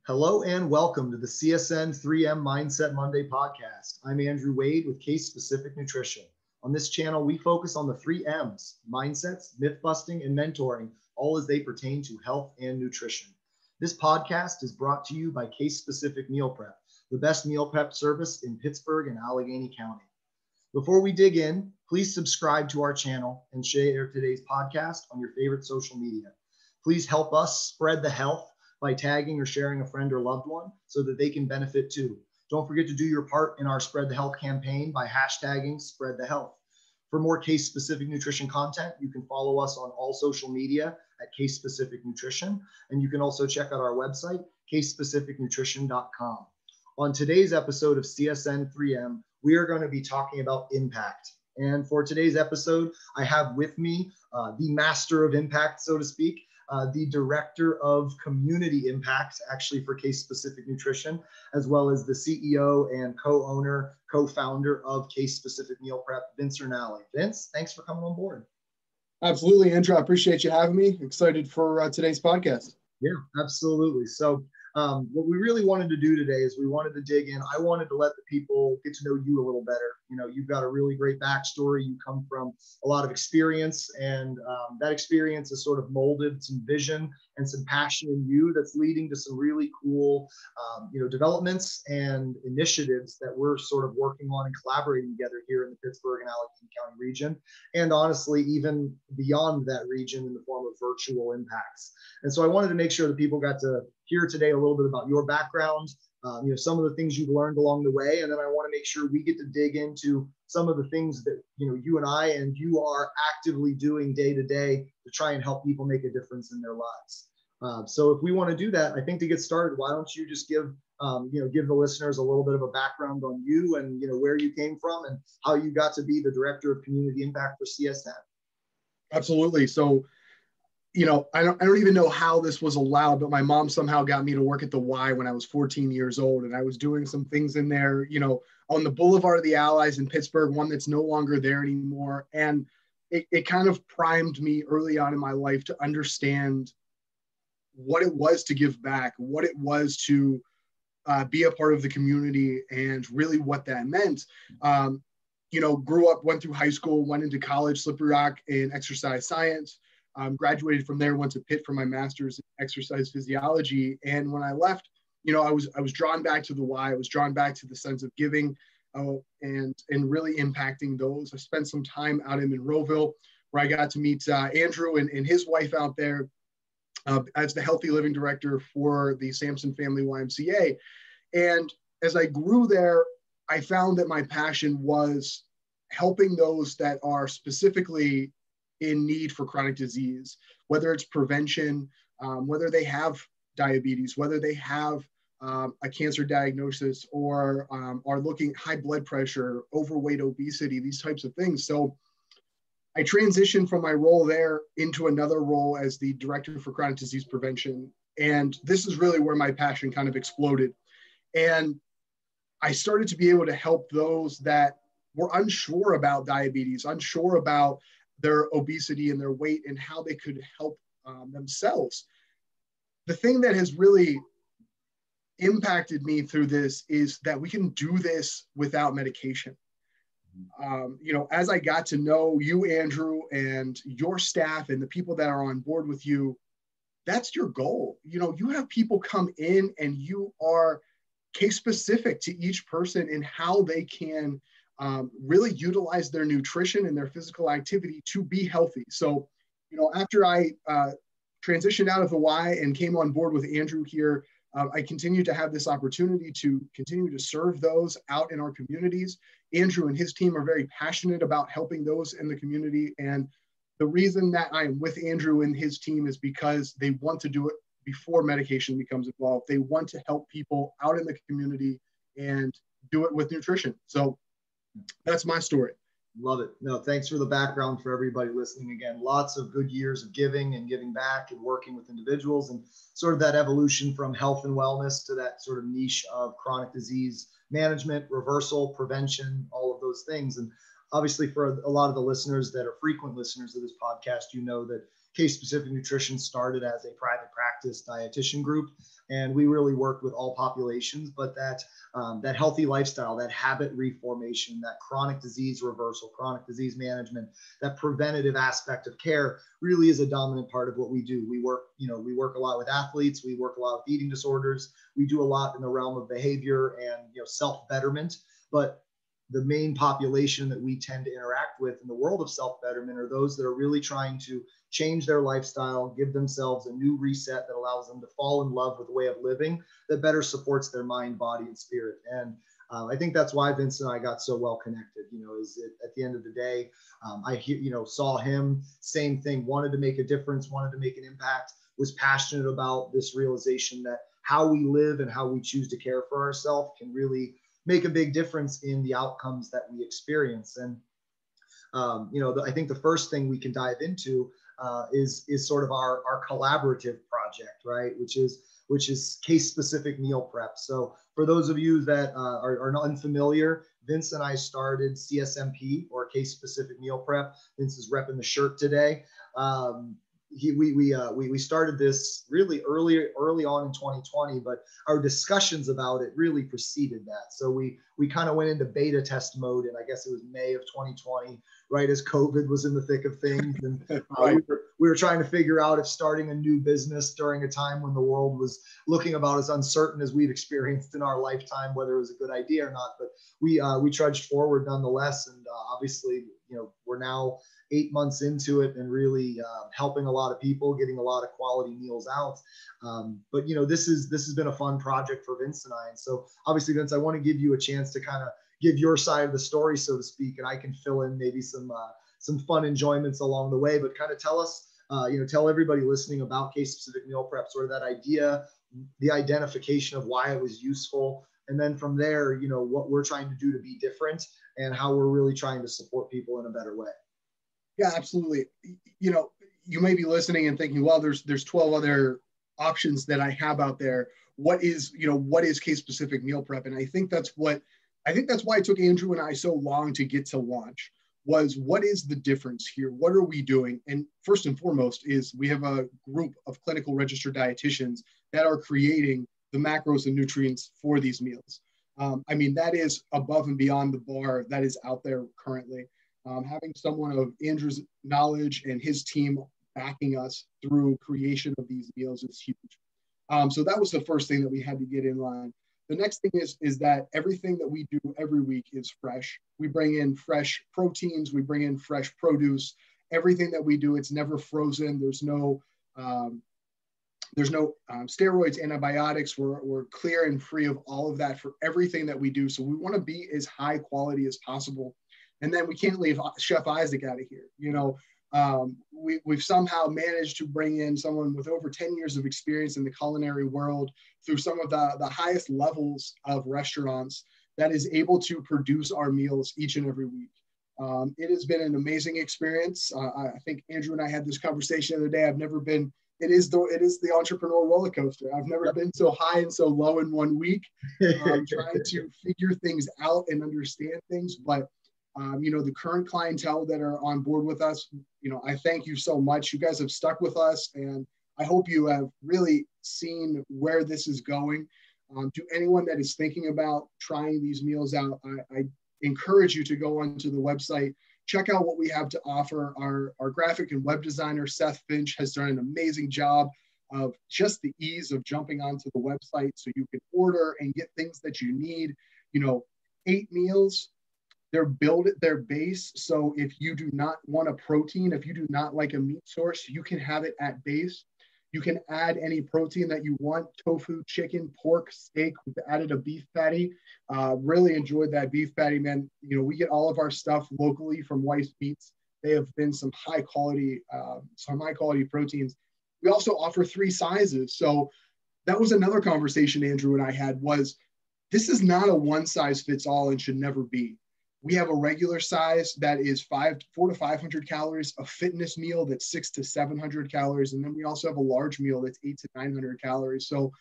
Hello and welcome to the CSN3M Mindset Monday podcast. I'm Andrew Wade with Case-Specific Nutrition. On this channel, we focus on the 3 M's, mindsets, myth busting, and mentoring, all as they pertain to health and nutrition. This podcast is brought to you by Case-Specific Meal Prep, the best meal prep service in Pittsburgh and Allegheny County. Before we dig in, please subscribe to our channel and share today's podcast on your favorite social media. Please help us spread the health by tagging or sharing a friend or loved one so that they can benefit too. Don't forget to do your part in our Spread the Health campaign by hashtagging Spread the Health. For more case-specific nutrition content, you can follow us on all social media at Case-Specific Nutrition, and you can also check out our website, casespecificnutrition.com. On today's episode of CSN3M, we are going to be talking about impact. And for today's episode, I have with me the master of impact, so to speak, the director of community impact, actually for Case-Specific Nutrition, as well as the CEO and co-owner, co-founder of Case-Specific Meal Prep, Vince Ranalli. Vince, thanks for coming on board. Absolutely, Andrew. I appreciate you having me. Excited for today's podcast. Yeah, absolutely. So what we really wanted to do today is we wanted to dig in. I wanted to let the people get to know you a little better. You know, you've got a really great backstory. You come from a lot of experience, and that experience has sort of molded some vision and some passion in you that's leading to some really cool, developments and initiatives that we're sort of working on and collaborating together here in the Pittsburgh and Allegheny County region. And honestly, even beyond that region in the form of virtual impacts. And so I wanted to make sure that people got to hear today a little bit about your background, some of the things you've learned along the way. And then I want to make sure we get to dig into some of the things that, you and I and you are actively doing day to day to try and help people make a difference in their lives. So if we want to do that, I think to get started, why don't you just give the listeners a little bit of a background on you and, where you came from and how you got to be the director of community impact for CSN. Absolutely. So, I don't even know how this was allowed, but my mom somehow got me to work at the Y when I was 14 years old. And I was doing some things in there, on the Boulevard of the Allies in Pittsburgh, one that's no longer there anymore. And it kind of primed me early on in my life to understand what it was to give back, what it was to be a part of the community, and really what that meant. Grew up, went through high school, went into college, Slippery Rock in exercise science. Graduated from there, went to Pitt for my master's in exercise physiology. And when I left, I was drawn back to the why. I was drawn back to the sense of giving and really impacting those. I spent some time out in Monroeville where I got to meet Andrew and his wife out there as the healthy living director for the Sampson Family YMCA. And as I grew there, I found that my passion was helping those that are specifically in need for chronic disease, whether it's prevention, whether they have diabetes, whether they have a cancer diagnosis, or are looking high blood pressure, overweight, obesity, these types of things. So I transitioned from my role there into another role as the director for chronic disease prevention. And this is really where my passion kind of exploded. And I started to be able to help those that were unsure about diabetes, unsure about their obesity and their weight and how they could help themselves. The thing that has really impacted me through this is that we can do this without medication. As I got to know you, Andrew, and your staff and the people that are on board with you, that's your goal. You have people come in and you are case specific to each person and how they can really utilize their nutrition and their physical activity to be healthy. So, after I transitioned out of the Y and came on board with Andrew here, I continue to have this opportunity to continue to serve those out in our communities. Andrew and his team are very passionate about helping those in the community. And the reason that I am with Andrew and his team is because they want to do it before medication becomes involved. They want to help people out in the community and do it with nutrition. So that's my story. Love it. No, thanks for the background for everybody listening. Again, lots of good years of giving and giving back and working with individuals, and sort of that evolution from health and wellness to that sort of niche of chronic disease management, reversal, prevention, all of those things. And obviously for a lot of the listeners that are frequent listeners of this podcast, that Case-Specific Nutrition started as a private practice practice dietitian group, and we really worked with all populations, but that healthy lifestyle, that habit reformation, that chronic disease reversal, chronic disease management, that preventative aspect of care really is a dominant part of what we do. We work a lot with athletes, we work a lot with eating disorders, we do a lot in the realm of behavior and self-betterment, but the main population that we tend to interact with in the world of self-betterment are those that are really trying to change their lifestyle, give themselves a new reset that allows them to fall in love with a way of living that better supports their mind, body, and spirit. And I think that's why Vince and I got so well connected. At the end of the day, I saw him, same thing, wanted to make a difference, wanted to make an impact, was passionate about this realization that how we live and how we choose to care for ourselves can really make a big difference in the outcomes that we experience. And I think the first thing we can dive into is sort of our collaborative project, right? Which is case-specific meal prep. So for those of you that are unfamiliar, Vince and I started CSMP, or case-specific meal prep. Vince is repping the shirt today. We started this really early on in 2020, but our discussions about it really preceded that. So we kind of went into beta test mode, and I guess it was May of 2020, right as COVID was in the thick of things, and right. we were trying to figure out if starting a new business during a time when the world was looking about as uncertain as we've experienced in our lifetime, whether it was a good idea or not. But we trudged forward nonetheless, and obviously, we're now 8 months into it and really helping a lot of people, getting a lot of quality meals out. But this has been a fun project for Vince and I. And so obviously, Vince, I want to give you a chance to kind of give your side of the story, so to speak, and I can fill in maybe some fun enjoyments along the way. But kind of tell us, tell everybody listening about case-specific meal prep, sort of that idea, the identification of why it was useful, and then from there, what we're trying to do to be different and how we're really trying to support people in a better way. Yeah, absolutely. You may be listening and thinking, well, there's 12 other options that I have out there. What is case-specific meal prep? And I think that's why it took Andrew and I so long to get to launch, was what is the difference here? What are we doing? And first and foremost is we have a group of clinical registered dietitians that are creating the macros and nutrients for these meals. That is above and beyond the bar that is out there currently. Having someone of Andrew's knowledge and his team backing us through creation of these meals is huge. So that was the first thing that we had to get in line. The next thing is that everything that we do every week is fresh. We bring in fresh proteins, we bring in fresh produce. Everything that we do, it's never frozen. There's no steroids, antibiotics. We're clear and free of all of that for everything that we do. So we want to be as high quality as possible. And then we can't leave Chef Isaac out of here. We've somehow managed to bring in someone with over 10 years of experience in the culinary world through some of the highest levels of restaurants that is able to produce our meals each and every week. It has been an amazing experience. I think Andrew and I had this conversation the other day. It is the entrepreneur roller coaster. I've never been so high and so low in 1 week, trying to figure things out and understand things. But the current clientele that are on board with us, I thank you so much. You guys have stuck with us, and I hope you have really seen where this is going. To anyone that is thinking about trying these meals out, I encourage you to go onto the website, check out what we have to offer. Our graphic and web designer, Seth Finch, has done an amazing job of just the ease of jumping onto the website so you can order and get things that you need. 8 meals. They're built at their base. So if you do not want a protein, if you do not like a meat source, you can have it at base. You can add any protein that you want: tofu, chicken, pork, steak. We've added a beef patty. Really enjoyed that beef patty, man. We get all of our stuff locally from Weiss Meats. They have been some high quality proteins. We also offer 3 sizes. So that was another conversation Andrew and I had, was this is not a one size fits all and should never be. We have a regular size that is 400 to 500 calories, a fitness meal that's 600 to 700 calories, and then we also have a large meal that's 800 to 900 calories. So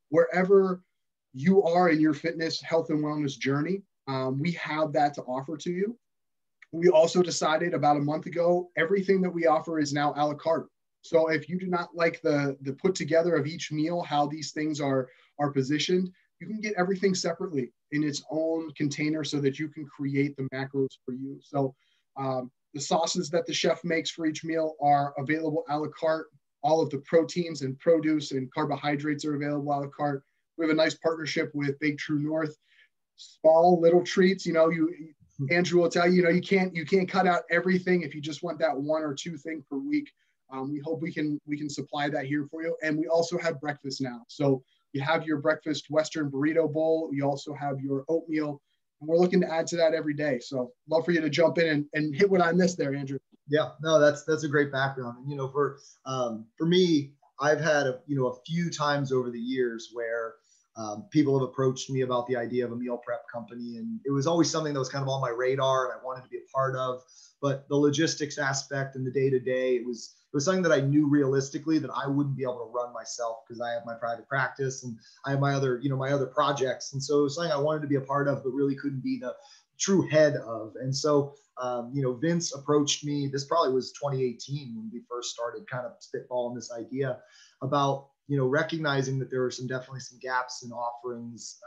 wherever you are in your fitness, health, and wellness journey, we have that to offer to you. We also decided about a month ago, everything that we offer is now a la carte. So if you do not like the put together of each meal, how these things are positioned, you can get everything separately in its own container so that you can create the macros for you. So the sauces that the chef makes for each meal are available a la carte. All of the proteins and produce and carbohydrates are available a la carte. We have a nice partnership with Bake True North. Small little treats, Andrew will tell you, you can't cut out everything if you just want that one or two thing per week. We hope we can supply that here for you. And we also have breakfast now. So you have your breakfast Western burrito bowl. You also have your oatmeal. And we're looking to add to that every day. So love for you to jump in and hit what I missed there, Andrew. Yeah, no, that's a great background. And, for me, I've had a few times over the years where people have approached me about the idea of a meal prep company. And it was always something that was kind of on my radar and I wanted to be a part of. But the logistics aspect and the day-to-day, it was something that I knew realistically that I wouldn't be able to run myself because I have my private practice and I have my other projects. And so it was something I wanted to be a part of, but really couldn't be the true head of. And so, Vince approached me, this probably was 2018 when we first started kind of spitballing this idea about, recognizing that there were definitely some gaps in offerings.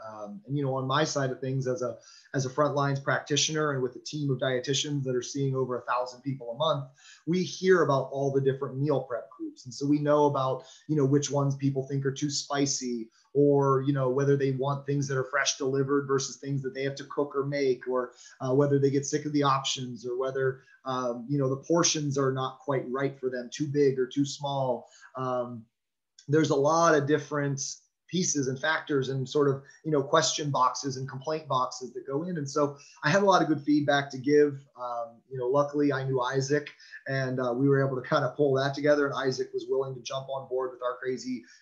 And, on my side of things as a front lines practitioner and with a team of dietitians that are seeing over 1,000 people a month, we hear about all the different meal prep groups. And so we know about, which ones people think are too spicy, or, whether they want things that are fresh delivered versus things that they have to cook or make, or whether they get sick of the options, or whether, the portions are not quite right for them, too big or too small. There's a lot of different pieces and factors and sort of, question boxes and complaint boxes that go in. And so I had a lot of good feedback to give. Luckily I knew Isaac and we were able to kind of pull that together. And Isaac was willing to jump on board with our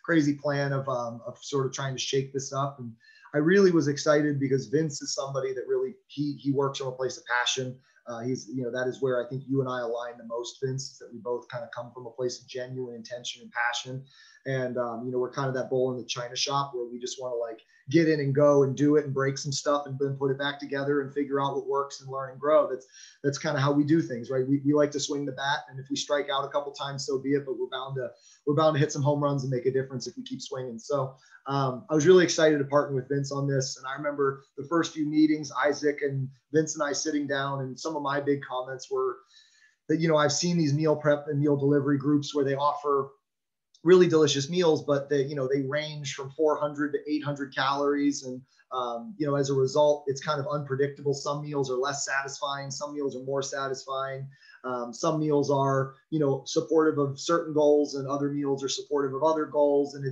crazy plan of sort of trying to shake this up. And I really was excited because Vince is somebody that really, he works from a place of passion. He's, that is where I think you and I align the most, Vince, is that we both kind of come from a place of genuine intention and passion. And, we're kind of that bull in the china shop where we just want to like get in and go and do it and break some stuff and then put it back together and figure out what works and learn and grow. That's kind of how we do things, right? We like to swing the bat, and if we strike out a couple times, so be it, but we're bound to hit some home runs and make a difference if we keep swinging. So I was really excited to partner with Vince on this. And I remember the first few meetings, Isaac and Vince and I sitting down, and some of my big comments were that, I've seen these meal prep and meal delivery groups where they offer really delicious meals, but they range from 400 to 800 calories. And, as a result, it's kind of unpredictable. Some meals are less satisfying. Some meals are more satisfying. Some meals are, supportive of certain goals, and other meals are supportive of other goals. And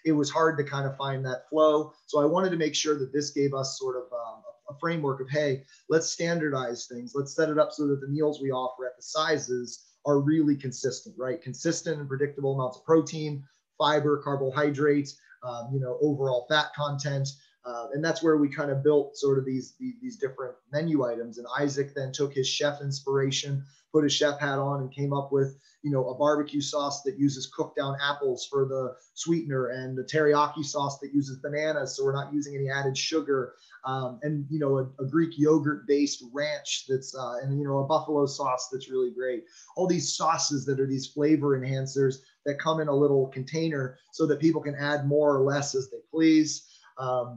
it was hard to kind of find that flow. So I wanted to make sure that this gave us sort of a framework of, hey, let's standardize things. Let's set it up so that the meals we offer at the sizes are really consistent, right? Consistent and predictable amounts of protein, fiber, carbohydrates, overall fat content. And that's where we kind of built sort of these different menu items. And Isaac then took his chef inspiration, put his chef hat on, and came up with, a barbecue sauce that uses cooked down apples for the sweetener, and the teriyaki sauce that uses bananas, so we're not using any added sugar, and a Greek yogurt based ranch that's and a buffalo sauce that's really great. All these sauces that are these flavor enhancers that come in a little container so that people can add more or less as they please.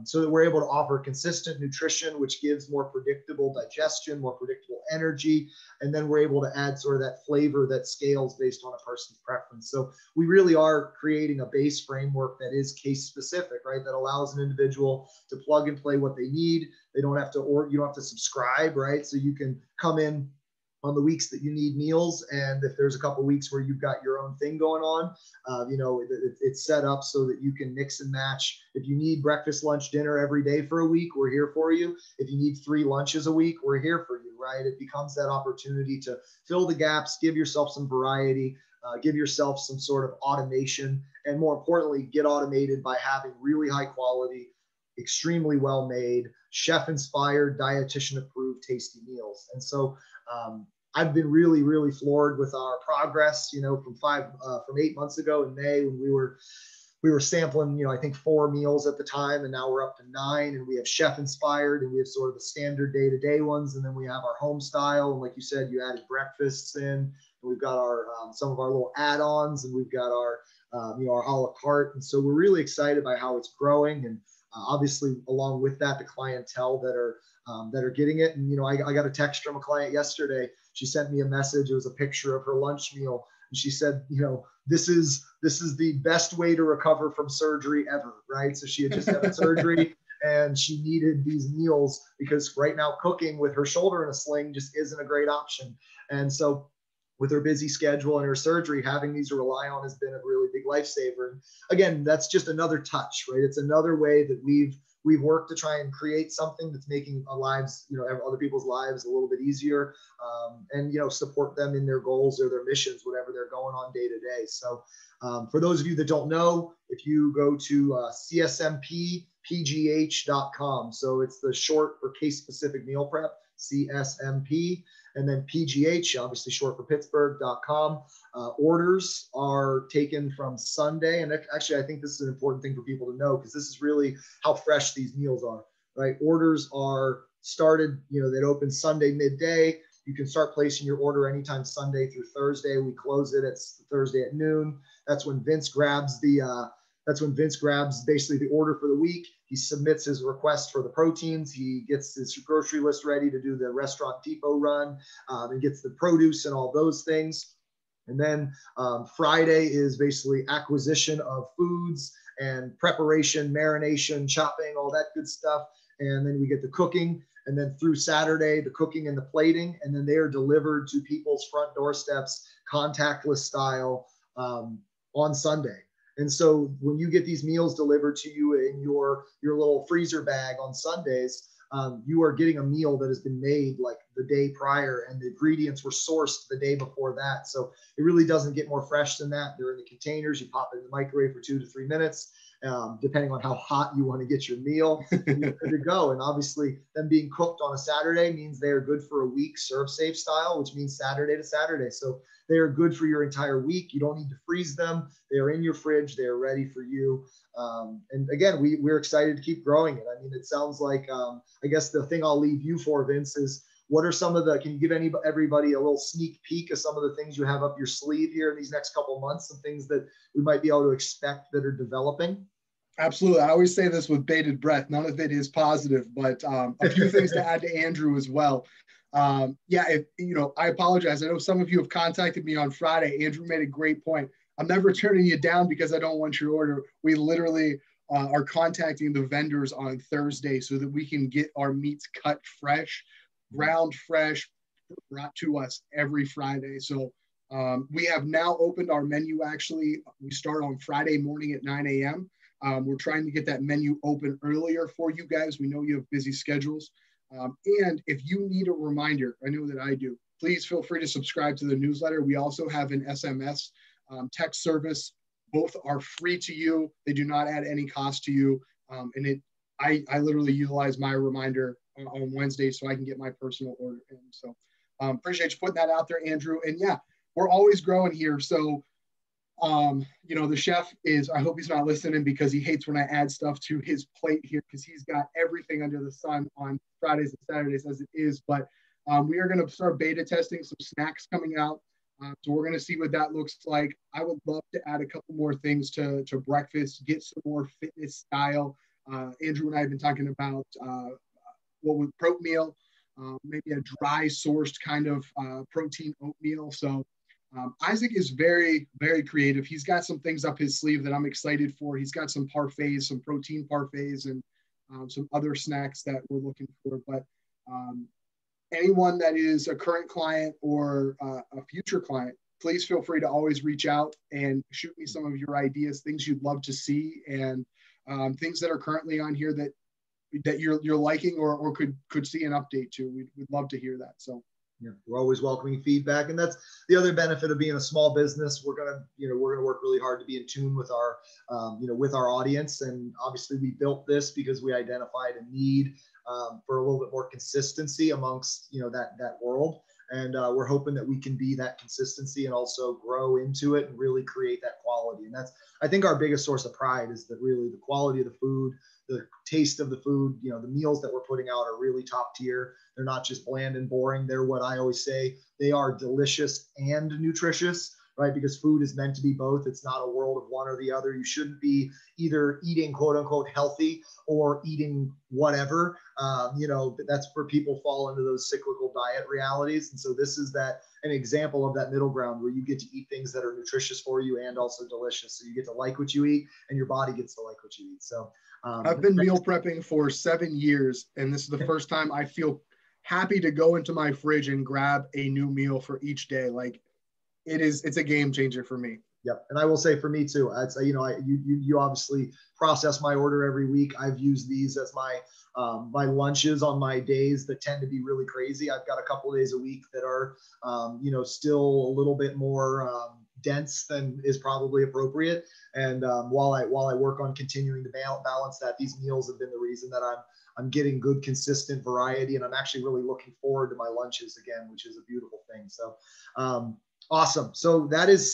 So that we're able to offer consistent nutrition, which gives more predictable digestion, more predictable energy. And then we're able to add sort of that flavor that scales based on a person's preference. So we really are creating a base framework that is case specific, right? That allows an individual to plug and play what they need. They don't have to, or you don't have to subscribe, right? So you can come in on the weeks that you need meals. And if there's a couple of weeks where you've got your own thing going on, it's set up so that you can mix and match. If you need breakfast, lunch, dinner every day for a week, we're here for you. If you need 3 lunches a week, we're here for you, right? It becomes that opportunity to fill the gaps, give yourself some variety, give yourself some sort of automation, and more importantly, get automated by having really high quality, extremely well made, chef inspired, dietitian approved, tasty meals. And so I've been really, really floored with our progress, from 8 months ago in May when we were sampling, I think 4 meals at the time, and now we're up to 9, and we have chef inspired, and we have sort of the standard day-to-day ones. And then we have our home style. And like you said, you added breakfasts in, we've got our some of our little add-ons, and we've got our our a la carte. And so we're really excited by how it's growing, and obviously along with that, the clientele that are getting it. And I got a text from a client yesterday. She sent me a message. It was a picture of her lunch meal, and she said, this is the best way to recover from surgery ever, right? So she had just had surgery, and she needed these meals because right now cooking with her shoulder in a sling just isn't a great option. And so with her busy schedule and her surgery, having these to rely on has been a really big lifesaver. And again, that's just another touch, right? It's another way that we've worked to try and create something that's making our lives, other people's lives a little bit easier, and support them in their goals or their missions, whatever they're going on day to day. So for those of you that don't know, if you go to csmpgh.com, so it's the short for case specific meal prep, CSMP, and then PGH, obviously short for Pittsburgh.com. Orders are taken from Sunday. And actually, I think this is an important thing for people to know, because this is really how fresh these meals are, right? Orders are started, that open Sunday midday. You can start placing your order anytime Sunday through Thursday. We close it at Thursday at noon. That's when Vince grabs basically the order for the week. He submits his request for the proteins. He gets his grocery list ready to do the restaurant depot run, and gets the produce and all those things. And then Friday is basically acquisition of foods and preparation, marination, chopping, all that good stuff. And then we get the cooking. And then through Saturday, the cooking and the plating. And then they are delivered to people's front doorsteps, contactless style, on Sunday. And so when you get these meals delivered to you in your little freezer bag on Sundays, you are getting a meal that has been made like the day prior, and the ingredients were sourced the day before that. So it really doesn't get more fresh than that. They're in the containers. You pop it in the microwave for 2 to 3 minutes, depending on how hot you want to get your meal, and you're good to go. And obviously, them being cooked on a Saturday means they are good for a week, serve safe style, which means Saturday to Saturday. So they are good for your entire week. You don't need to freeze them. They are in your fridge. They are ready for you. And again, we're excited to keep growing it. I mean, it sounds like, I guess the thing I'll leave you for, Vince, is what are some of can you give everybody a little sneak peek of some of the things you have up your sleeve here in these next couple of months, some things that we might be able to expect that are developing? Absolutely. I always say this with bated breath. None of it is positive, but a few things to add to Andrew as well. I apologize. I know some of you have contacted me on Friday. Andrew made a great point. I'm never turning you down because I don't want your order. We literally are contacting the vendors on Thursday so that we can get our meats cut fresh, ground fresh, brought to us every Friday. So we have now opened our menu. Actually, we start on Friday morning at 9 a.m. We're trying to get that menu open earlier for you guys. We know you have busy schedules. And if you need a reminder, I know that I do, please feel free to subscribe to the newsletter. We also have an SMS text service. Both are free to you. They do not add any cost to you. I literally utilize my reminder on Wednesday so I can get my personal order in. So appreciate you putting that out there, Andrew. And yeah, we're always growing here. So the chef is, I hope he's not listening because he hates when I add stuff to his plate here because he's got everything under the sun on Fridays and Saturdays as it is. But we are going to start beta testing some snacks coming out. So we're going to see what that looks like. I would love to add a couple more things to breakfast, get some more fitness style. Andrew and I have been talking about what with oatmeal, maybe a dry sourced kind of protein oatmeal. So Isaac is very, very creative. He's got some things up his sleeve that I'm excited for. He's got some parfaits, some protein parfaits, and some other snacks that we're looking for. But anyone that is a current client or a future client, please feel free to always reach out and shoot me some of your ideas, things you'd love to see, and things that are currently on here that you're liking or could see an update to. We'd love to hear that. So. Yeah, we're always welcoming feedback, and that's the other benefit of being a small business. We're gonna work really hard to be in tune with our, with our audience. And obviously, we built this because we identified a need for a little bit more consistency amongst that world. And we're hoping that we can be that consistency and also grow into it and really create that quality. And that's, I think, our biggest source of pride is that really the quality of the food, the taste of the food, you know, the meals that we're putting out are really top tier. They're not just bland and boring. They're what I always say, they are delicious and nutritious, right? Because food is meant to be both. It's not a world of one or the other. You shouldn't be either eating quote unquote healthy or eating whatever. You know, that's where people fall into those cyclical diet realities. And so this is that an example of that middle ground where you get to eat things that are nutritious for you and also delicious. So you get to like what you eat and your body gets to like what you eat. So I've been meal prepping for 7 years, and this is the first time I feel happy to go into my fridge and grab a new meal for each day. Like it's a game changer for me. Yep. And I will say for me too, I'd say, you know, you obviously process my order every week. I've used these as my lunches on my days that tend to be really crazy. I've got a couple of days a week that are, you know, still a little bit more dense than is probably appropriate. And while I work on continuing to balance that, these meals have been the reason that I'm getting good, consistent variety. And I'm actually really looking forward to my lunches again, which is a beautiful thing. So, awesome. So that is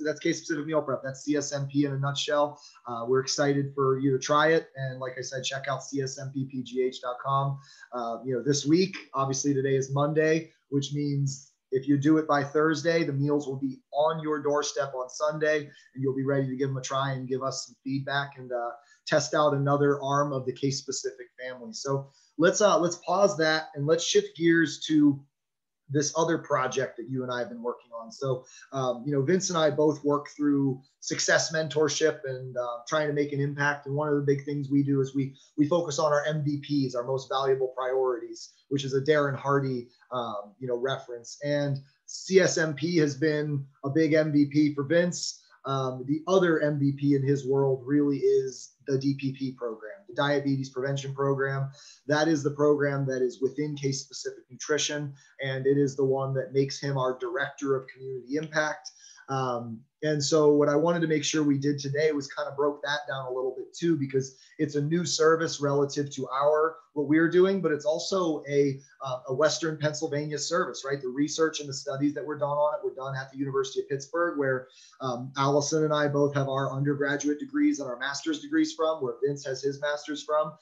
that's case specific meal prep. That's CSMP in a nutshell. We're excited for you to try it. And like I said, check out csmppgh.com. You know, this week, obviously today is Monday, which means if you do it by Thursday, the meals will be on your doorstep on Sunday, and you'll be ready to give them a try and give us some feedback and test out another arm of the case specific family. So let's pause that and let's shift gears to this other project that you and I have been working on. So, you know, Vince and I both work through success mentorship and trying to make an impact. And one of the big things we do is we focus on our MVPs, our most valuable priorities, which is a Darren Hardy, you know, reference. And CSMP has been a big MVP for Vince. The other MVP in his world really is the DPP program, the Diabetes Prevention Program. That is the program that is within Case Specific Nutrition, and it is the one that makes him our Director of Community Impact. And so what I wanted to make sure we did today was kind of broke that down a little bit too, because it's a new service relative to what we're doing, but it's also a Western Pennsylvania service, right? The research and the studies that were done on it were done at the University of Pittsburgh, where Allison and I both have our undergraduate degrees and our master's degrees from, where Vince has his master's from.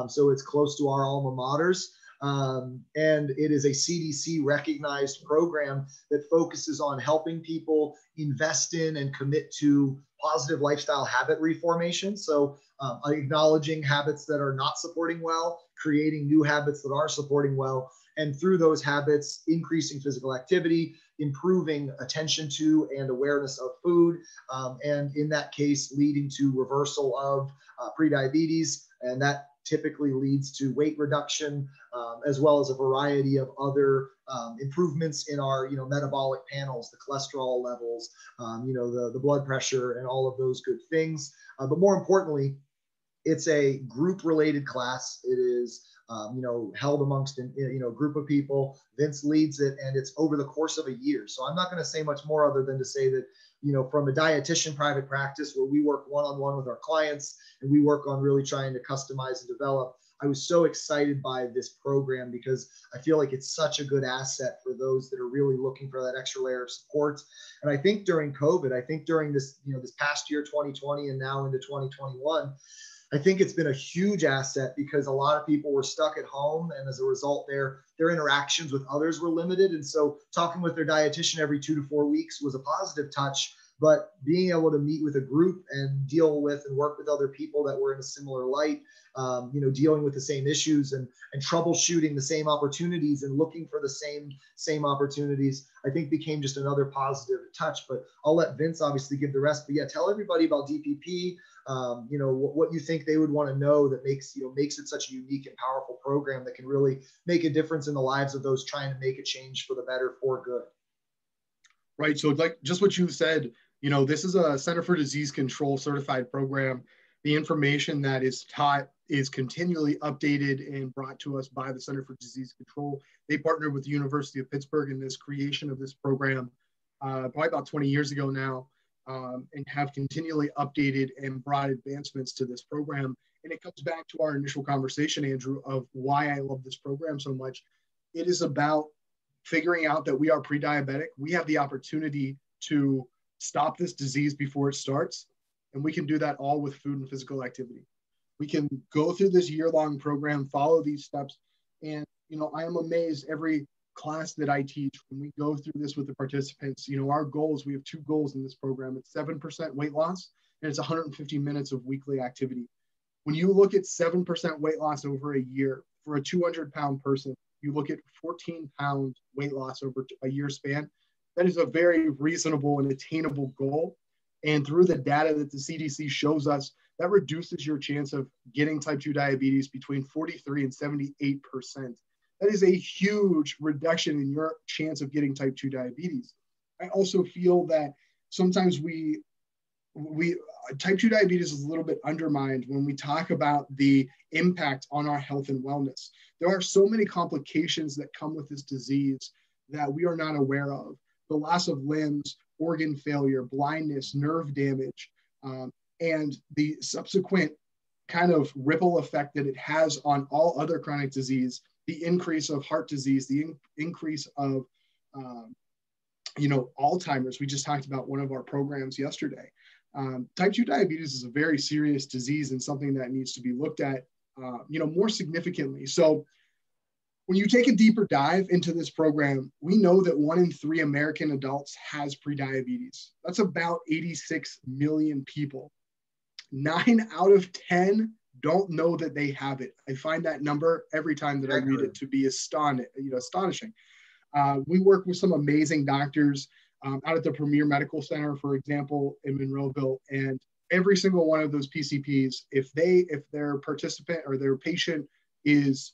So it's close to our alma maters. And it is a CDC recognized program that focuses on helping people invest in and commit to positive lifestyle habit reformation. So acknowledging habits that are not supporting well, creating new habits that are supporting well, and through those habits, increasing physical activity, improving attention to and awareness of food, and in that case, leading to reversal of prediabetes. And that typically leads to weight reduction, as well as a variety of other improvements in our, you know, metabolic panels, the cholesterol levels, you know, the blood pressure, and all of those good things. But more importantly, it's a group-related class. It is, you know, held amongst a group of people. Vince leads it, and it's over the course of a year. So I'm not going to say much more other than to say that, you know, from a dietitian private practice where we work one-on-one with our clients and we work on really trying to customize and develop, I was so excited by this program because I feel like it's such a good asset for those that are really looking for that extra layer of support. And I think during COVID, I think during this, you know, this past year, 2020, and now into 2021, I think it's been a huge asset because a lot of people were stuck at home, and as a result, their interactions with others were limited. And so talking with their dietitian every 2 to 4 weeks was a positive touch, but being able to meet with a group and deal with and work with other people that were in a similar light, you know, dealing with the same issues and troubleshooting the same opportunities and looking for the same opportunities, I think became just another positive touch. But I'll let Vince obviously give the rest. But yeah, tell everybody about DPP. You know, what you think they would want to know that makes it such a unique and powerful program that can really make a difference in the lives of those trying to make a change for the better, for good. Right. So like just what you said, you know, this is a Center for Disease Control certified program. The information that is taught is continually updated and brought to us by the Center for Disease Control. They partnered with the University of Pittsburgh in this creation of this program probably about 20 years ago now, and have continually updated and brought advancements to this program. And it comes back to our initial conversation, Andrew, of why I love this program so much. It is about figuring out that we are pre-diabetic, we have the opportunity to stop this disease before it starts. And we can do that all with food and physical activity. We can go through this year-long program, follow these steps. And, I am amazed every class that I teach, when we go through this with the participants, our goals, we have 2 goals in this program. It's 7% weight loss, and it's 150 minutes of weekly activity. When you look at 7% weight loss over a year for a 200-pound person, you look at 14-pound weight loss over a year span, that is a very reasonable and attainable goal. And through the data that the CDC shows us, that reduces your chance of getting type 2 diabetes between 43 and 78%. That is a huge reduction in your chance of getting type 2 diabetes. I also feel that sometimes type 2 diabetes is a little bit undermined when we talk about the impact on our health and wellness. There are so many complications that come with this disease that we are not aware of. The loss of limbs, organ failure, blindness, nerve damage, and the subsequent kind of ripple effect that it has on all other chronic disease, the increase of heart disease, the increase of, Alzheimer's. We just talked about one of our programs yesterday. Type 2 diabetes is a very serious disease and something that needs to be looked at, more significantly. So when you take a deeper dive into this program, we know that 1 in 3 American adults has prediabetes. That's about 86 million people. 9 out of 10 don't know that they have it. I find that number every time that I read it to be astonishing. We work with some amazing doctors out at the Premier Medical Center, for example, in Monroeville, and every single one of those PCPs, if their participant or their patient is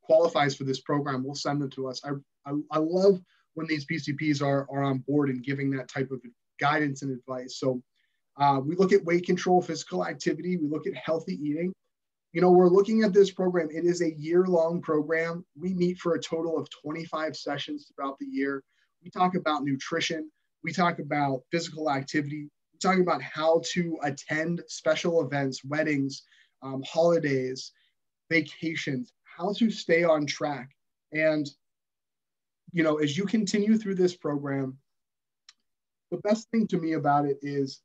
qualifies for this program, we'll send them to us. I love when these PCPs are on board and giving that type of guidance and advice. So we look at weight control, physical activity. We look at healthy eating. We're looking at this program. It is a year-long program. We meet for a total of 25 sessions throughout the year. We talk about nutrition. We talk about physical activity. We talk about how to attend special events, weddings, holidays, vacations, how to stay on track. And, as you continue through this program, the best thing to me about it is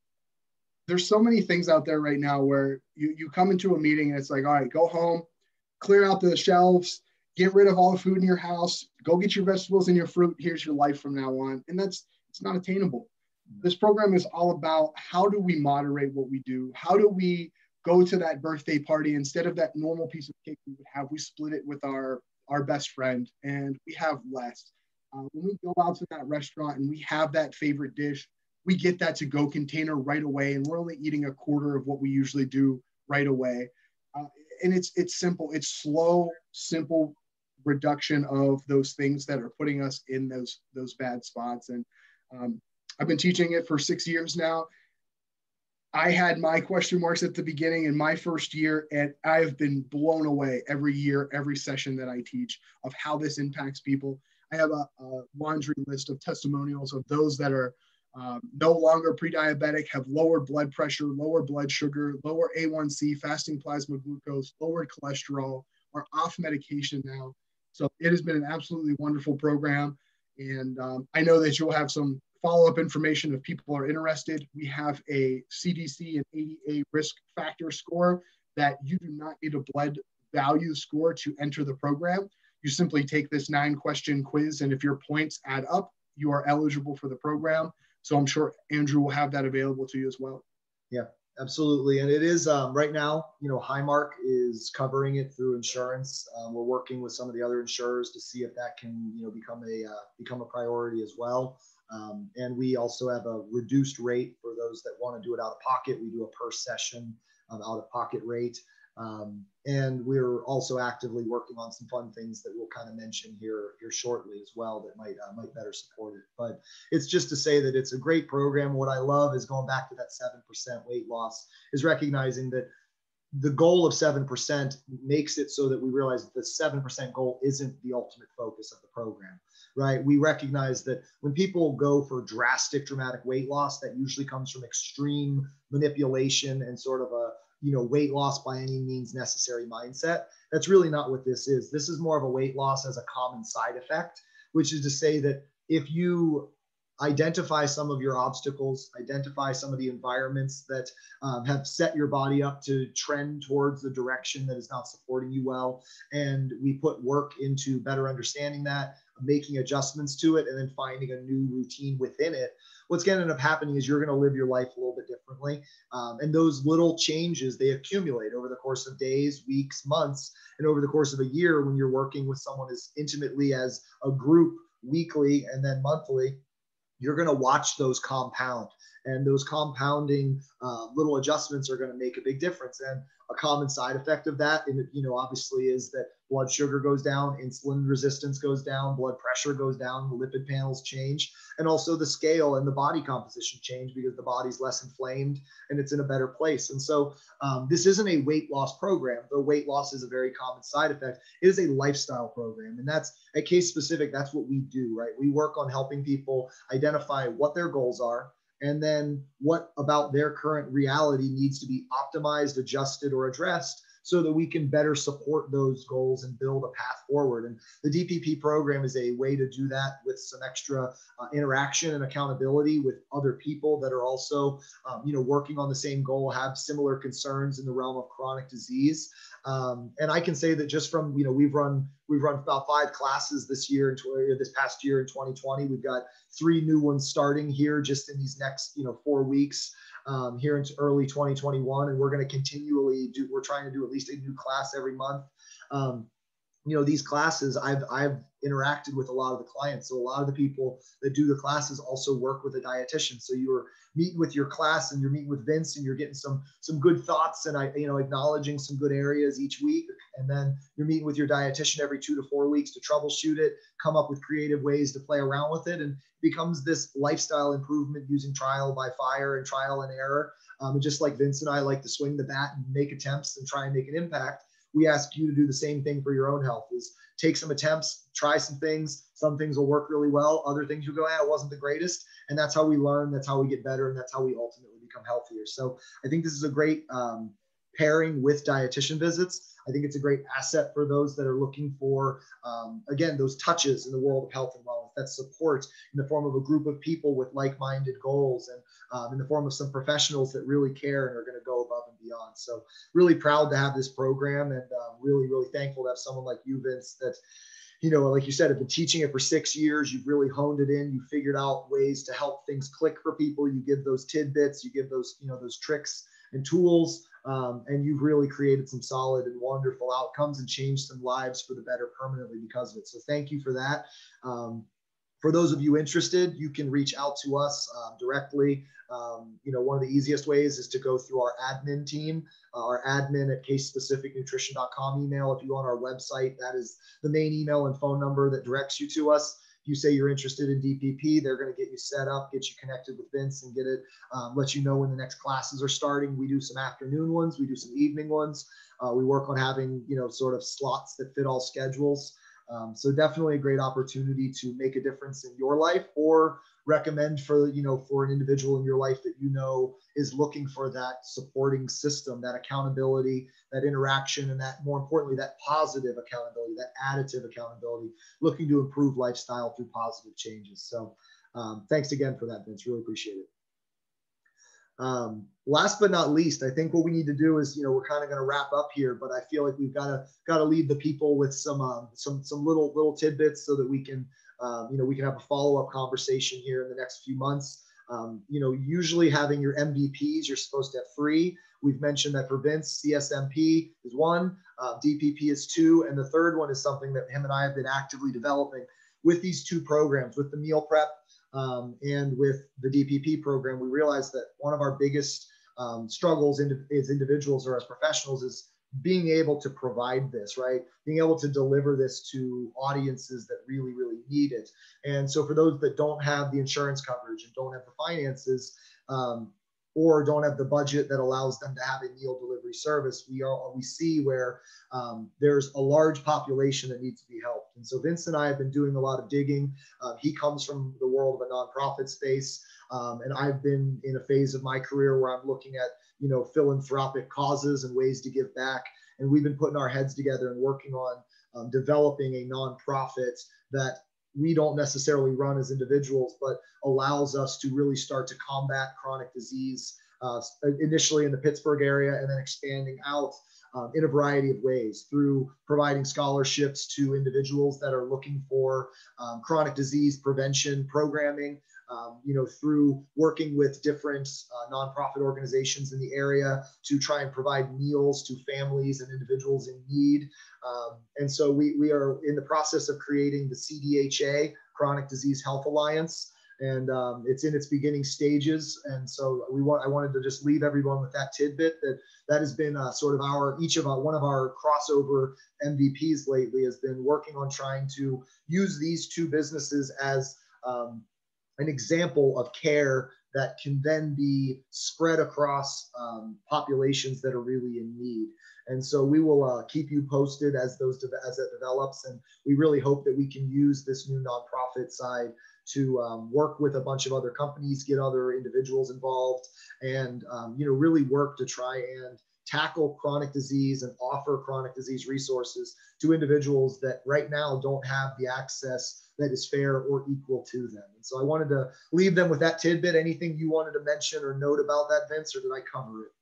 there's so many things out there right now where you come into a meeting and it's like, all right, go home, clear out the shelves, get rid of all the food in your house, go get your vegetables and your fruit. Here's your life from now on. And it's not attainable. This program is all about how do we moderate what we do? How do we go to that birthday party instead of that normal piece of cake we would have? We split it with our best friend and we have less. When we go out to that restaurant and we have that favorite dish, we get that to-go container right away, and we're only eating a quarter of what we usually do right away. And it's simple. It's slow, simple reduction of those things that are putting us in those bad spots. And I've been teaching it for 6 years now. I had my question marks at the beginning in my first year, and I have been blown away every year, every session that I teach of how this impacts people. I have a laundry list of testimonials of those that are no longer pre-diabetic, have lower blood pressure, lower blood sugar, lower A1C, fasting plasma glucose, lowered cholesterol, are off medication now. So it has been an absolutely wonderful program. And I know that you'll have some follow-up information if people are interested. We have a CDC and ADA risk factor score that you do not need a blood value score to enter the program. You simply take this 9-question quiz, and if your points add up, you are eligible for the program. So I'm sure Andrew will have that available to you as well. Yeah, absolutely. And it is right now, Highmark is covering it through insurance. We're working with some of the other insurers to see if that can, become a priority as well. And we also have a reduced rate for those that want to do it out of pocket. We do a per session out of pocket rate. And we're also actively working on some fun things that we'll kind of mention here shortly as well that might better support it. But it's just to say that it's a great program. What I love is going back to that 7% weight loss, is recognizing that the goal of 7% makes it so that we realize that the 7% goal isn't the ultimate focus of the program, right? We recognize that when people go for dramatic weight loss, that usually comes from extreme manipulation and sort of a weight loss by any means necessary mindset. That's really not what this is. This is more of a weight loss as a common side effect, which is to say that if you identify some of your obstacles, identify some of the environments that have set your body up to trend towards the direction that is not supporting you well, and we put work into better understanding that, making adjustments to it, and then finding a new routine within it, what's going to end up happening is you're going to live your life a little bit differently. And those little changes, they accumulate over the course of days, weeks, months, and over the course of a year when you're working with someone as intimately as a group weekly and then monthly. You're going to watch those compound, and those compounding little adjustments are going to make a big difference. And a common side effect of that, and obviously, is that blood sugar goes down, insulin resistance goes down, blood pressure goes down, the lipid panels change, and also the scale and the body composition change because the body's less inflamed and it's in a better place. And so this isn't a weight loss program, though weight loss is a very common side effect. It is a lifestyle program, and that's at Case Specific. That's what we do, right? We work on helping people identify what their goals are, and then what about their current reality needs to be optimized, adjusted, or addressed so that we can better support those goals and build a path forward. And the DPP program is a way to do that with some extra interaction and accountability with other people that are also, working on the same goal, have similar concerns in the realm of chronic disease. And I can say that just from, we've run about 5 classes this past year in 2020. We've got 3 new ones starting here just in these next, 4 weeks. Here into early 2021, and we're going to continually we're trying to do at least a new class every month. These classes, I've interacted with a lot of the clients. So a lot of the people that do the classes also work with a dietitian. So you're meeting with your class and you're meeting with Vince and you're getting some good thoughts and acknowledging some good areas each week. And then you're meeting with your dietitian every 2 to 4 weeks to troubleshoot it, come up with creative ways to play around with it, and it becomes this lifestyle improvement using trial by fire and trial and error. And just like Vince and I like to swing the bat and make attempts and try and make an impact, we ask you to do the same thing for your own health. Is take some attempts, try some things. Some things will work really well. Other things you'll go, it wasn't the greatest. And that's how we learn. That's how we get better. And that's how we ultimately become healthier. So I think this is a great pairing with dietitian visits. I think it's a great asset for those that are looking for, again, those touches in the world of health and wellness, that support in the form of a group of people with like-minded goals, and in the form of some professionals that really care and are going to go above and beyond. So really proud to have this program, and really, really thankful to have someone like you, Vince, that, like you said, have been teaching it for 6 years. You've really honed it in. You figured out ways to help things click for people. You give those tidbits, you give those, those tricks and tools. And you've really created some solid and wonderful outcomes and changed some lives for the better permanently because of it. So thank you for that. For those of you interested, you can reach out to us directly. One of the easiest ways is to go through our admin team, our admin at casespecificnutrition.com email. If you go on our website, that is the main email and phone number that directs you to us. If you say you're interested in DPP, they're going to get you set up, get you connected with Vince, and get it, let you know when the next classes are starting. We do some afternoon ones, we do some evening ones. We work on having, sort of slots that fit all schedules. So definitely a great opportunity to make a difference in your life, or recommend for, for an individual in your life that is looking for that supporting system, that accountability, that interaction, and that, more importantly, that positive accountability, that additive accountability, looking to improve lifestyle through positive changes. So thanks again for that, Vince. Really appreciate it. Last but not least, I think what we need to do is, we're kind of going to wrap up here, but I feel like we've got to lead the people with some little tidbits so that we can, we can have a follow-up conversation here in the next few months. Usually having your MVPs, you're supposed to have 3. We've mentioned that for Vince, CSMP is 1, DPP is 2, and the third one is something that him and I have been actively developing with these 2 programs, with the meal prep and with the DPP program. We realized that one of our biggest struggles as individuals or as professionals is being able to provide this, right? Being able to deliver this to audiences that really, really need it. And so for those that don't have the insurance coverage and don't have the finances, or don't have the budget that allows them to have a meal delivery service, we see where there's a large population that needs to be helped. And so Vince and I have been doing a lot of digging. He comes from the world of a nonprofit space, and I've been in a phase of my career where I'm looking at, philanthropic causes and ways to give back. And we've been putting our heads together and working on developing a nonprofit that we don't necessarily run as individuals, but allows us to really start to combat chronic disease, initially in the Pittsburgh area, and then expanding out in a variety of ways through providing scholarships to individuals that are looking for chronic disease prevention programming, through working with different nonprofit organizations in the area to try and provide meals to families and individuals in need. And so we are in the process of creating the CDHA, Chronic Disease Health Alliance, and it's in its beginning stages. And so I wanted to just leave everyone with that tidbit that has been sort of one of our crossover MVPs lately has been working on trying to use these two businesses as an example of care that can then be spread across populations that are really in need. And so we will keep you posted as it develops. And we really hope that we can use this new nonprofit side to work with a bunch of other companies, get other individuals involved, and really work to try and tackle chronic disease and offer chronic disease resources to individuals that right now don't have the access that is fair or equal to them. And so I wanted to leave them with that tidbit. Anything you wanted to mention or note about that, Vince, or did I cover it?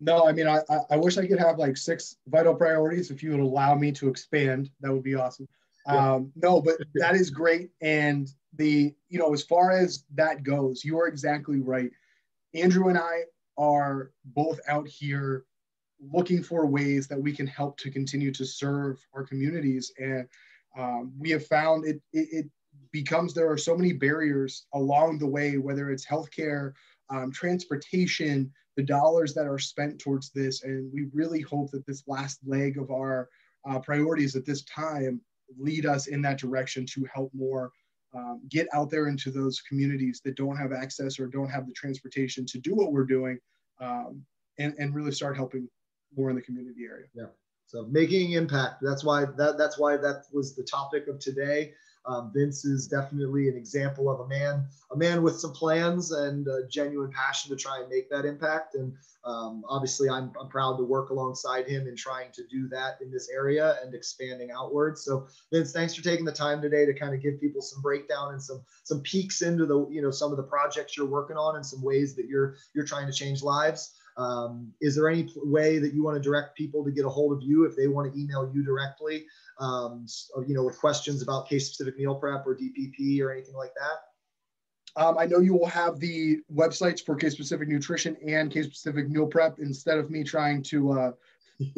No, I mean, I wish I could have like 6 vital priorities. If you would allow me to expand, that would be awesome. Yeah. No, but that is great. And as far as that goes, you are exactly right. Andrew and I are both out here looking for ways that we can help to continue to serve our communities. And we have found it becomes, there are so many barriers along the way, whether it's healthcare, transportation, the dollars that are spent towards this. And we really hope that this last leg of our priorities at this time lead us in that direction to help more get out there into those communities that don't have access or don't have the transportation to do what we're doing, and really start helping more in the community area. Yeah. So making impact. That's why that was the topic of today. Vince is definitely an example of a man with some plans and a genuine passion to try and make that impact. And obviously, I'm proud to work alongside him in trying to do that in this area and expanding outwards. So, Vince, thanks for taking the time today to kind of give people some breakdown and some peeks into some of the projects you're working on and some ways that you're trying to change lives. Is there any way that you want to direct people to get a hold of you if they want to email you directly, with questions about case-specific meal prep or DPP or anything like that? I know you will have the websites for case-specific nutrition and case-specific meal prep. Instead of me trying to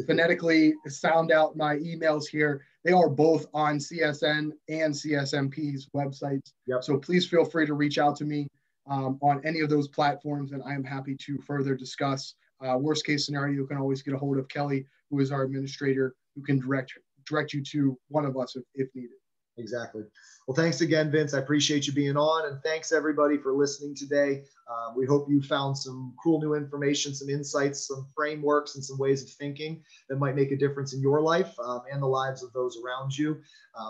phonetically sound out my emails here, they are both on CSN and CSMP's websites. Yep. So please feel free to reach out to me on any of those platforms, and I am happy to further discuss. Worst case scenario, you can always get a hold of Kelly, who is our administrator, who can direct you to one of us if needed. Exactly. Well, thanks again, Vince. I appreciate you being on, and thanks everybody for listening today. We hope you found some cool new information, some insights, some frameworks, and some ways of thinking that might make a difference in your life and the lives of those around you.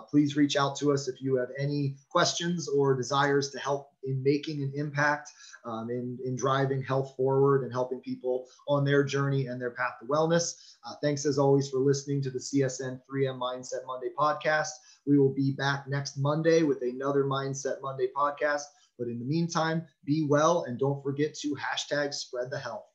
Please reach out to us if you have any questions or desires to help in making an impact in driving health forward and helping people on their journey and their path to wellness. Thanks as always for listening to the CSN3M Mindset Monday podcast. We will be back next Monday with another Mindset Monday podcast. But in the meantime, be well and don't forget to #spread the health.